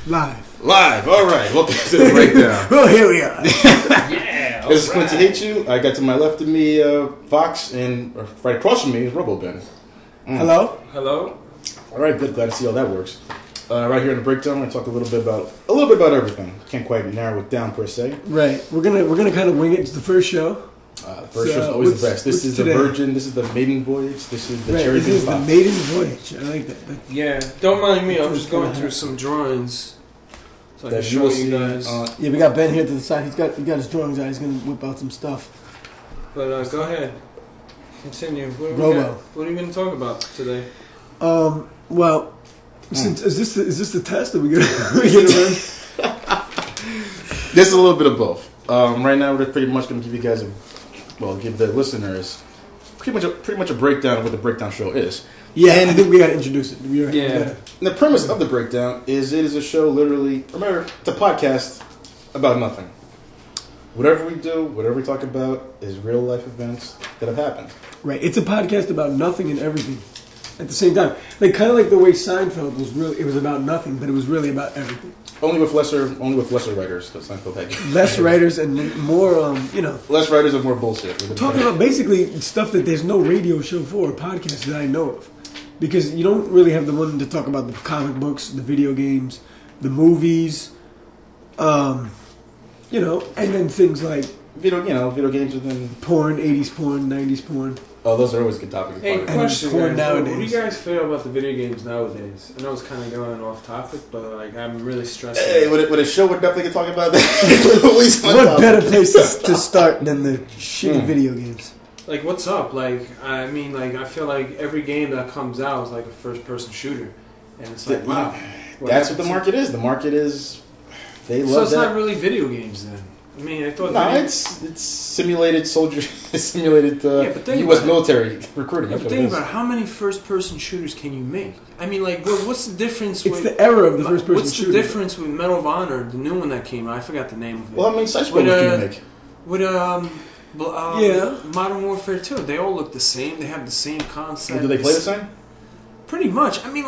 Live. All right. Welcome to the breakdown. Well, here we are. Yeah. This is Quincy Hate You. I got to my left of me, Fox, and right across from me is Roboben. Hello. All right. Good. Glad to see how that works. Right here in the breakdown, we're gonna talk a little bit about everything. Can't quite narrow it down per se. Right. We're gonna kind of wing it. It's the first show. The first show is always the best. This is today? the Virgin. This is the maiden voyage. This is the cherry. This is the maiden voyage. I like that. Yeah. Don't mind me. I'm just going through some drawings so I can show you guys. Yeah, we got Ben here to the side. He got his drawings out. He's gonna whip out some stuff. But go ahead. Continue. What are you going to talk about today? Well, since is this the test that we gonna run? This is a little bit of both. Right now, we're pretty much going to give you guys give the listeners pretty much a breakdown of what the breakdown show is. Yeah, and I think we got to introduce it. And the premise of the breakdown is it is a show literally, remember, it's a podcast about nothing. Whatever we do, whatever we talk about is real life events that have happened. Right, it's a podcast about nothing and everything at the same time. Like kind of like the way Seinfeld it was about nothing, but it was really about everything. Only with lesser writers. That Seinfeld had. Less writers and more, less writers and more bullshit. We're talking about basically stuff that there's no radio show for or podcast that I know of, because you don't really have the one to talk about the comic books, the video games, the movies, and then things like video games, and then porn, 80s porn, 90s porn. Oh, those are always good topics. Hey, question, guys. What do you guys feel about the video games nowadays? I know it's kind of going off topic, but I'm really stressed. Hey, with a show with nothing to talk about, what better place to start than the shitty video games? Like, what's up? Like, I feel like every game that comes out is like a first-person shooter, and it's like, wow. That's what the market is. The market is they love. So it's not really video games then. I mean, I thought. No, it's simulated soldiers, simulated U.S. military recruiting. But think about how many first-person shooters can you make? I mean, like, what's the difference? It's the era of the first-person shooter. What's the difference with Medal of Honor, the new one that came out? I forgot the name of it. Well, I mean, such what can you make? With Modern Warfare 2, they all look the same. They have the same concept. Do they play the same? Pretty much. I mean,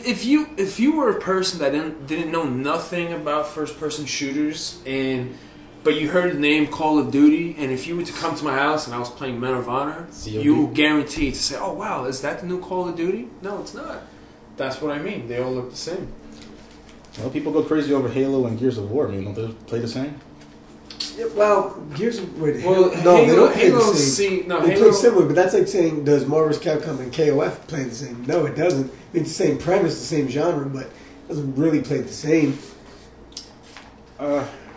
if you were a person that didn't know nothing about first-person shooters, but you heard the name Call of Duty, and if you were to come to my house and I was playing Medal of Honor, you guaranteed to say, "Oh wow, is that the new Call of Duty?" No, it's not. That's what I mean. They all look the same. Well, people go crazy over Halo and Gears of War. I mean, don't they play the same? Yeah, well, Gears of War. No, they don't play the same. They play similar, but that's like saying, does Marvel vs. Capcom and KOF play the same? No, it doesn't. It's the same premise, the same genre, but it doesn't really play the same.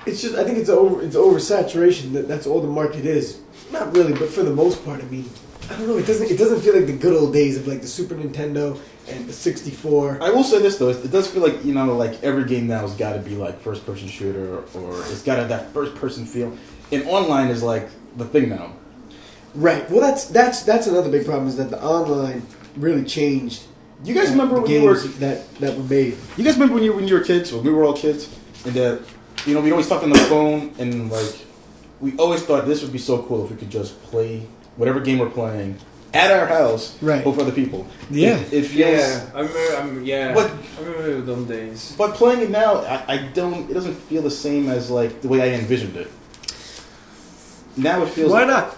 It's just, I think it's oversaturation. That's all the market is. Not really, but for the most part, I mean, I don't know. It doesn't feel like the good old days of like the Super Nintendo and the 64. I will say this though, it does feel like like every game now has got to be like first person shooter, or it's got to have that first person feel. And online is like the thing now. Right. Well, that's another big problem, is that the online really changed. You guys remember when you were that were made? You guys remember when you were kids, when we were all kids, and that we'd always talk on the phone, and like we always thought this would be so cool if we could just play whatever game we're playing at our house, right, for other people. Yeah, I remember those days. But playing it now, it doesn't feel the same as like the way I envisioned it. Now it feels. Why not?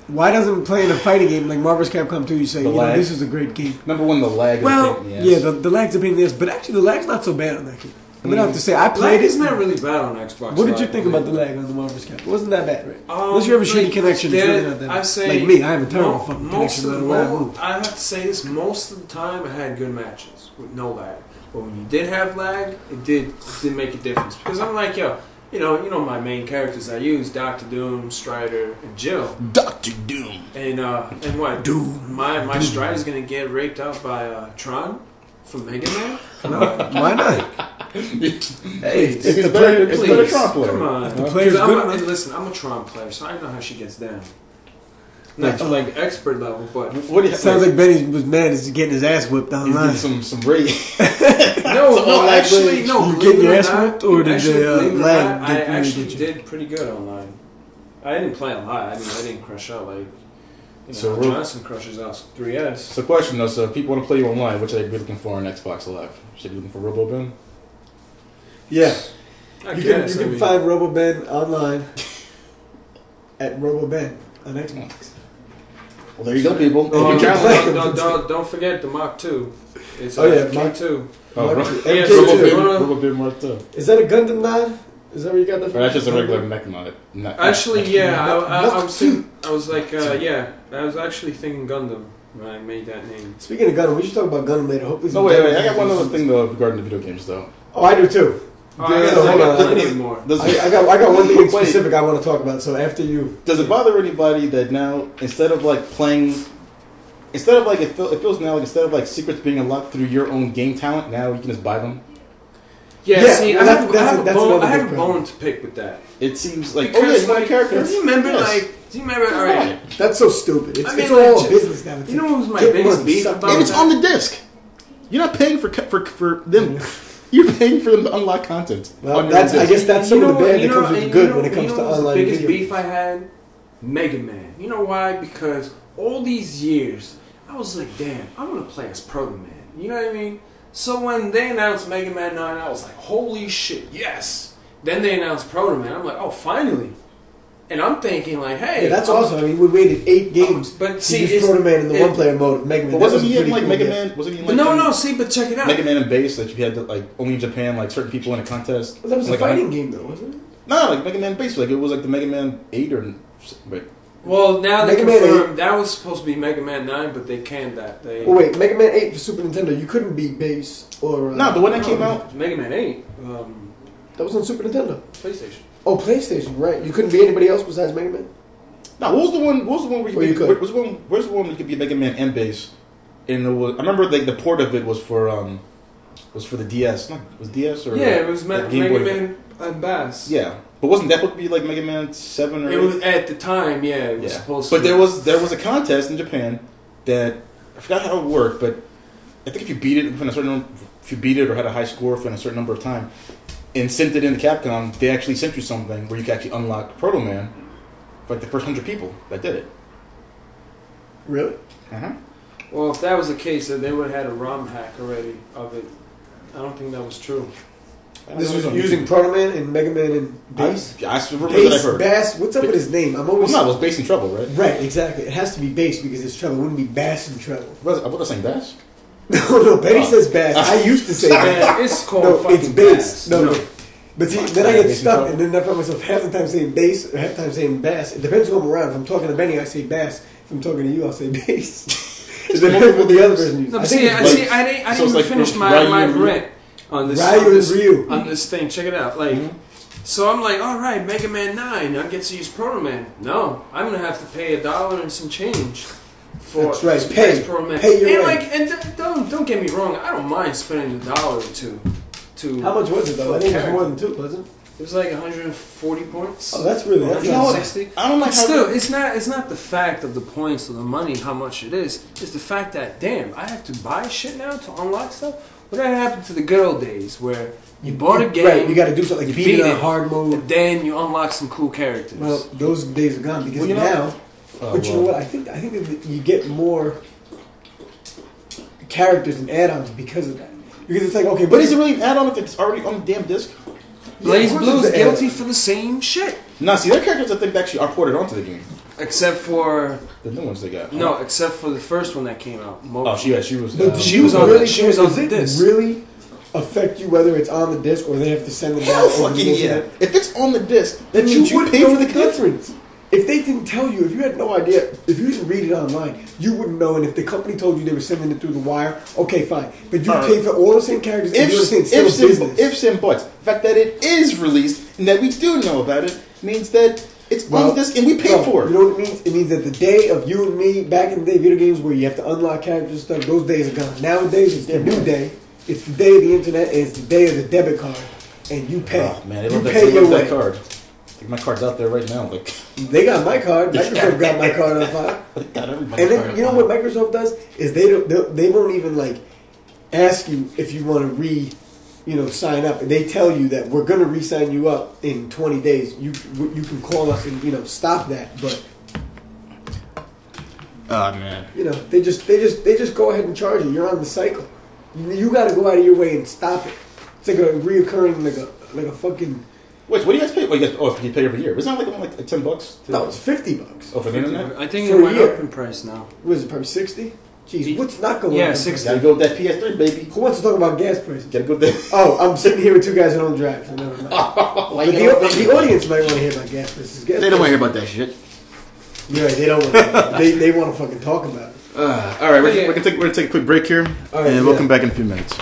Why doesn't playing a fighting game like Marvel vs. Capcom 2 you say, this is a great game? Number one, the lag. Well, the lag's a pain in the ass, but actually the lag's not so bad on that game. I'm gonna have to say, I played it. It's not really bad on Xbox. What did you think about the lag on the Marvel vs. Capcom? It wasn't that bad, right? Unless you have a shitty connection, it's really not that bad. I say, like me, I have a terrible fucking connection no matter where I move. I have to say this, most of the time I had good matches with no lag. But when you did have lag, it did make a difference. Because I'm like, you know my main characters I use, Dr. Doom, Strider, and Jill. Dr. Doom. And what? Doom. My Strider's gonna get raped out by Tron from Mega Man? Why not? Hey, it's a better Tron player. Come on. The player's good. Listen, I'm a Tron player, so I know how she gets down. Not to like expert level, but sounds like Benny was mad as getting his ass whipped online. Some rage. No, actually, no. You getting your ass whipped, or did the lag? I actually did pretty good online. I didn't play a lot. I didn't crush out like. Johnson crushes out 3S. So, question though: so if people want to play you online, what should they be looking for on Xbox Live? Should they be looking for Roboben? Yeah. You can find Roboben online at Roboben on Xbox. Well, there you go, people. Don't forget the Mach 2. It's Mach 2. Oh, Roboben Mark 2. Is that a Gundam nod? Is that where you got that from? Or that's just a regular mech mod. Actually, yeah. I was actually thinking Gundam when I made that name. Speaking of Gundam, we should talk about Gundam later. Hopefully, wait. I got one other thing though regarding the video games though. Oh, I do too. I got plenty more. I got one thing in specific I want to talk about. So after you, does it bother anybody that now instead of like it feels now like instead of like secrets being unlocked through your own game talent, now you can just buy them? Yeah, see, I have a bone to pick with that. It seems like because, my character. Do you remember? All right, that's so stupid. It's all business now. You know what was my biggest beef about and it's on the disc. You're not paying for them. You're paying for them to unlock content. Well, I guess that's some of the bad that comes with the good when it comes to online video. The biggest beef I had, Mega Man. You know why? Because all these years, I was like, damn, I want to play as Proto Man. You know what I mean? So when they announced Mega Man 9, I was like, holy shit, yes. Then they announced Proto Man. I'm like, oh, finally. And I'm thinking like, hey. Yeah, that's awesome. I mean, we waited 8 games but to use Proto Man in the one-player mode of Mega Man. But wasn't he in like Mega Man? Wasn't he in like but check it out. Mega Man and Base that you had to, like only in Japan, like certain people in a contest. Well, that was like a fighting game though, wasn't it? No, like Mega Man Base. Like it was like the Mega Man 8 or wait. Well, now they confirmed that was supposed to be Mega Man 9, but they canned that. Well, wait, Mega Man 8 for Super Nintendo, you couldn't be Base or... no, the one that came out... Mega Man 8. That was on Super Nintendo. PlayStation. Oh, PlayStation, right. You couldn't be anybody else besides Mega Man? No, what was the one where you could? Where's the one where you could be Mega Man and Base? And it was, I remember the port of it was for the DS. No, was DS or... Yeah, it was Mega Man and Bass. Yeah. But wasn't that supposed to be like Mega Man 7 or 8? It was at the time, yeah. It was supposed to. But there was a contest in Japan that I forgot how it worked, but I think if you beat it or had a high score for a certain number of time and sent it in to Capcom, they actually sent you something where you could actually unlock Proto Man for like the first 100 people that did it. Really? Uh-huh. Well, if that was the case, then they would have had a ROM hack already of it. I don't think that was true. This was using Proto Man and Mega Man and Base? I remember that I heard. Bass, what's up with his name? It was Base in Trouble, right? Right, exactly. It has to be Base because it's trouble. It wouldn't be Bass in Trouble. What was I saying, Bass? No, Betty says Bass. I used to say Bass. It's called it's Base. Bass. No. But see, then I get stuck, and then I find myself half the time saying Base or half the time saying Bass. It depends who I'm around. If I'm talking to Benny, I say Bass. If I'm talking to you, I'll say Base. It depends what the other person uses. I didn't even finish my rant on this on this thing. Check it out. So I'm like, all right, Mega Man 9, I get to use Proto Man. No, I'm gonna have to pay $1 and some change for that's right. Pay Proto Man. Pay your and don't get me wrong, I don't mind spending $1 or two. How much was it though? I think it was more than 2, wasn't it? It was like 140 points. Oh, that's really that's 160. I don't like. Still, it's not the fact of the points or the money, how much it is. It's the fact that damn, I have to buy shit now to unlock stuff. What happened to the good old days where you bought a game, right? You got to do something like beat it on hard mode, and then you unlock some cool characters. Well, those days are gone because now. But you know what? I think that you get more characters and add-ons because of that. Because it's like, okay, but is it really an add-on if it's already on the damn disc? Blaze Blue's guilty for the same shit. No, see, their characters I think actually are ported onto the game. Except for the new ones they got. No, except for the first one that came out. She was. She was on the disc. Really affect you whether it's on the disc or they have to send it down? Hell fucking yeah! If it's on the disc, then you pay for the difference. If they didn't tell you, if you had no idea, if you didn't read it online, you wouldn't know. And if the company told you they were sending it through the wire, okay, fine. But you pay for all the same characters. Ifs and buts. The fact that it is released and that we do know about it means that it's on the disc and we pay for it. You know what it means? It means that the day of you and me, back in the day, video games where you have to unlock characters and stuff, those days are gone. Nowadays, it's the new day. It's the day of the internet and it's the day of the debit card. And you pay. Oh, man, they love that card. My card's out there right now. Like they got my card. Microsoft got my card on file. And then you know what Microsoft does is they won't even like ask you if you want to sign up. They tell you that we're going to re-sign you up in 20 days. You can call us and stop that. But oh man, they just go ahead and charge you. You're on the cycle. You got to go out of your way and stop it. It's like a reoccurring like a fucking. Wait, what do you guys pay? You pay every year. It's not like only like $10. No, it's $50. Oh, for the internet? I think For it a went year. up in price now. What is it, probably 60? Jeez, what's not going on? Yeah, 60. Gotta go with that PS3, baby. Who wants to talk about gas prices? Gotta go with that. Oh, I'm sitting here with two guys who don't drive, so never mind. But the audience might want to hear about gas prices. They don't want to hear about that shit. Yeah, they don't want to. They want to fucking talk about it. All right, we're gonna take a quick break here, All right, and we'll come back in a few minutes.